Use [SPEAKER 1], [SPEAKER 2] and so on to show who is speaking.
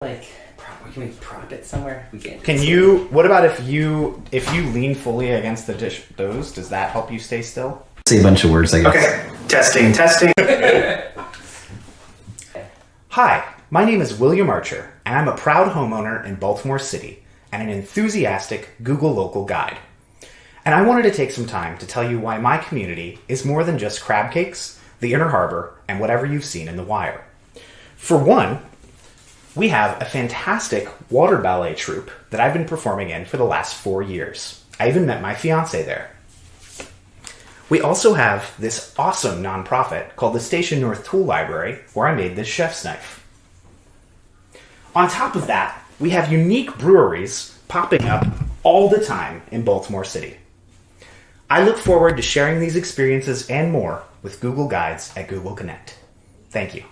[SPEAKER 1] like, can we prop it somewhere? We can't.
[SPEAKER 2] Can you? What about if you lean fully against the dish? Does that help you stay still?
[SPEAKER 3] Say a bunch of words, I guess.
[SPEAKER 2] Okay. Testing. Hi, my name is William Archer, and I'm a proud homeowner in Baltimore City and an enthusiastic Google local guide. And I wanted to take some time to tell you why my community is more than just crab cakes, the Inner Harbor, and whatever you've seen in The Wire. For one, we have a fantastic water ballet troupe that I've been performing in for the last 4 years. I even met my fiance there. We also have this awesome nonprofit called the Station North Tool Library, where I made this chef's knife. On top of that, we have unique breweries popping up all the time in Baltimore City. I look forward to sharing these experiences and more with Google Guides at Google Connect. Thank you.